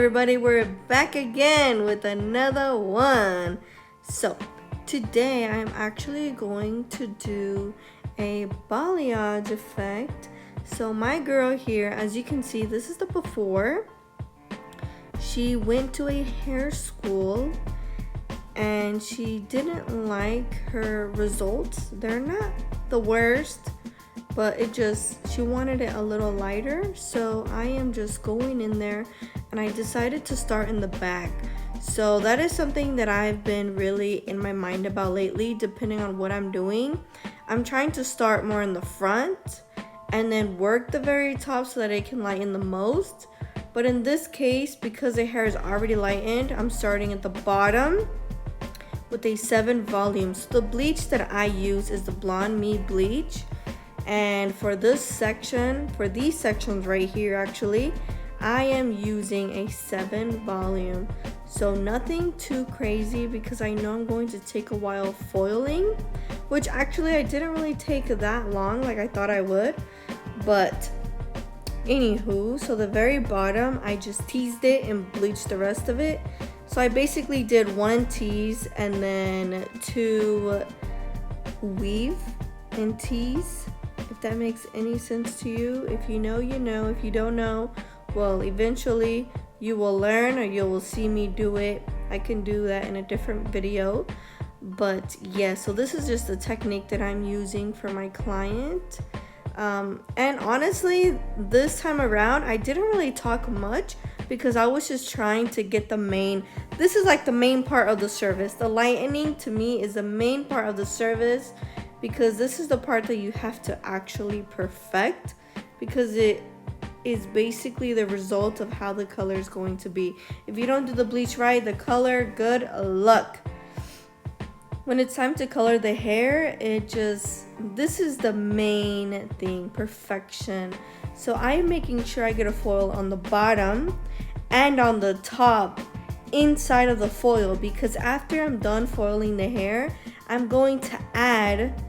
everybody, we're back again with another one. So today I'm actually going to do a balayage effect. So my girl here, as you can see, this is the before. She went to a hair school and she didn't like her results. They're not the worst, but she wanted it a little lighter. So I am just going in there and I decided to start in the back. So that is something that I've been really in my mind about lately, depending on what I'm doing. I'm trying to start more in the front and then work the very top so that it can lighten the most. But in this case, because the hair is already lightened, I'm starting at the bottom with a 7 volumes. The bleach that I use is the Blonde Me bleach. And for this section, for these sections right here actually, I am using a 7 volume. So nothing too crazy because I know I'm going to take a while foiling, which actually I didn't really take that long like I thought I would. But anywho, so the very bottom, I just teased it and bleached the rest of it. So I basically did 1 tease and then 2 weave and tease. If that makes any sense to you. If you know, you know. If you don't know, well, eventually you will learn or you will see me do it. I can do that in a different video. But yeah, so this is just the technique that I'm using for my client. And honestly, this time around, I didn't really talk much because I was just trying to get this is like the main part of the service. The lightening to me is the main part of the service, because this is the part that you have to actually perfect, because it is basically the result of how the color is going to be. If you don't do the bleach right, the color, good luck. When it's time to color the hair, this is the main thing, perfection. So I'm making sure I get a foil on the bottom and on the top inside of the foil, because after I'm done foiling the hair, I'm going to add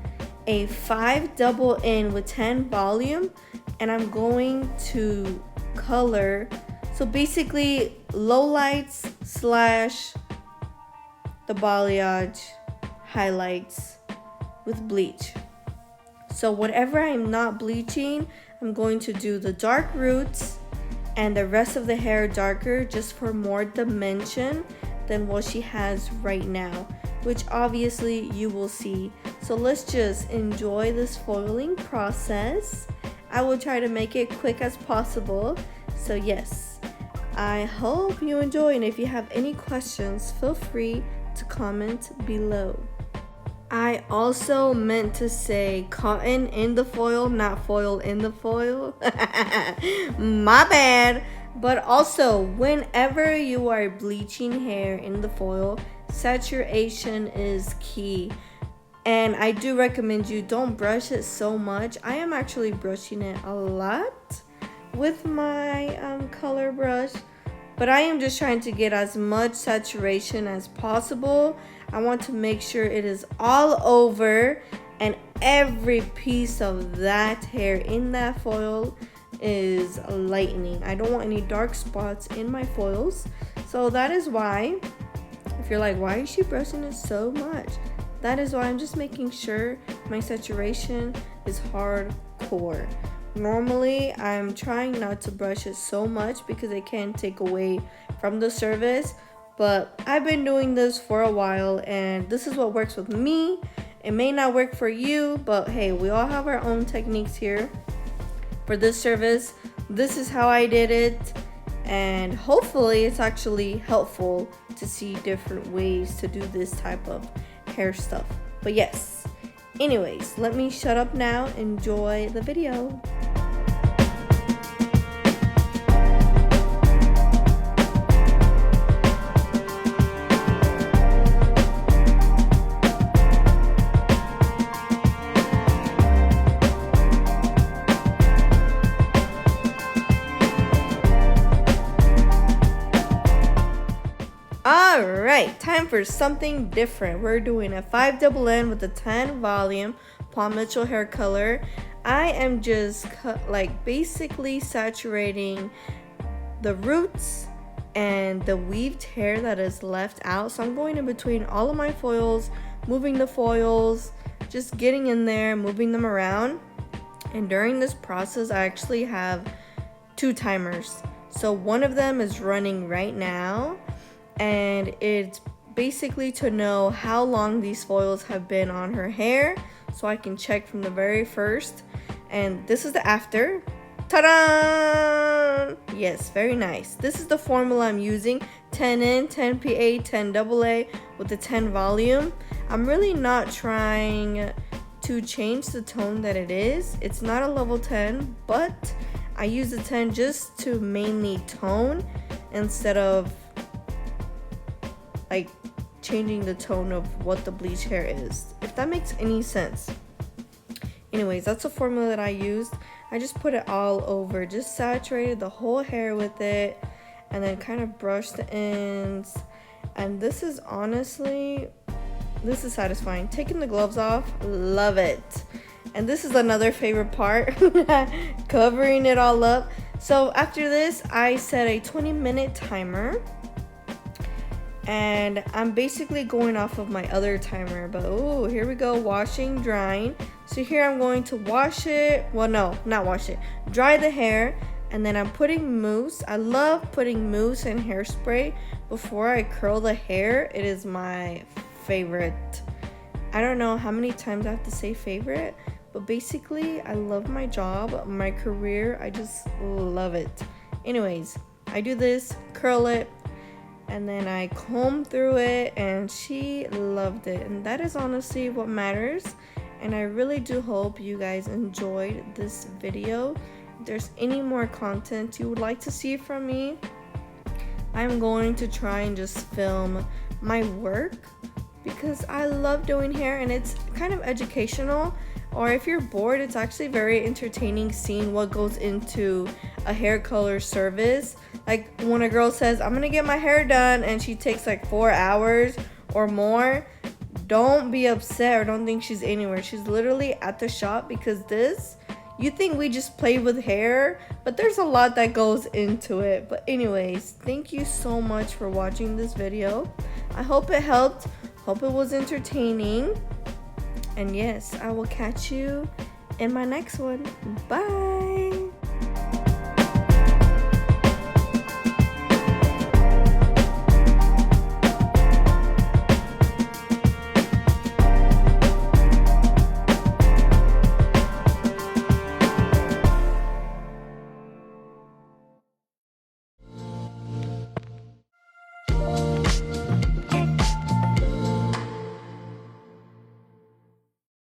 a 5 double in with 10 volume, and I'm going to color, so basically lowlights / the balayage highlights with bleach. So whatever I'm not bleaching, I'm going to do the dark roots and the rest of the hair darker, just for more dimension than what she has right now, which obviously you will see. So let's just enjoy this foiling process. I will try to make it quick as possible. So yes, I hope you enjoy, and if you have any questions, feel free to comment below. I also meant to say cotton in the foil, not foil in the foil. My bad. But also, whenever you are bleaching hair in the foil, saturation is key. And I do recommend you don't brush it so much. I am actually brushing it a lot with my color brush, but I am just trying to get as much saturation as possible. I want to make sure it is all over and every piece of that hair in that foil is lightening. I don't want any dark spots in my foils. So that is why, if you're like, why is she brushing it so much? That is why I'm just making sure my saturation is hardcore. Normally, I'm trying not to brush it so much because it can take away from the service. But I've been doing this for a while and this is what works with me. It may not work for you, but hey, we all have our own techniques here. For this service, this is how I did it. And hopefully it's actually helpful to see different ways to do this type of hair stuff. But yes, anyways, let me shut up now. Enjoy the video. Alright, time for something different. We're doing a 5 double N with a 10 volume Paul Mitchell hair color. I am just basically saturating the roots and the weaved hair that is left out. So I'm going in between all of my foils, moving the foils, just getting in there, moving them around. And during this process, I actually have 2 timers. So one of them is running right now, and it's basically to know how long these foils have been on her hair, so I can check from the very first. And this is the after. Ta-da! Yes, very nice. This is the formula I'm using: 10N, 10PA, 10AA with the 10 volume. I'm really not trying to change the tone that it is. It's not a level 10, but I use the 10 just to mainly tone instead of like changing the tone of what the bleach hair is, if that makes any sense. Anyways, that's a formula that I used. I just put it all over, just saturated the whole hair with it, and then kind of brushed the ends. And this is honestly, this is satisfying. Taking the gloves off, love it. And this is another favorite part, covering it all up. So after this, I set a 20-minute timer, and I'm basically going off of my other timer. But oh, here we go, washing, drying. So here I'm going to wash it. Well, no, not wash it. Dry the hair, and then I'm putting mousse. I love putting mousse and hairspray before I curl the hair. It is my favorite. I don't know how many times I have to say favorite, but basically I love my job, my career. I just love it. Anyways, I do this, curl it, and then I comb through it, and she loved it. And that is honestly what matters. And I really do hope you guys enjoyed this video. If there's any more content you would like to see from me, I'm going to try and just film my work, because I love doing hair and it's kind of educational. Or if you're bored, it's actually very entertaining seeing what goes into a hair color service. Like when a girl says, I'm gonna get my hair done, and she takes like 4 hours or more, don't be upset or don't think she's anywhere. She's literally at the shop, because this, you think we just play with hair, but there's a lot that goes into it. But anyways, thank you so much for watching this video. I hope it helped. Hope it was entertaining. And yes, I will catch you in my next one. Bye.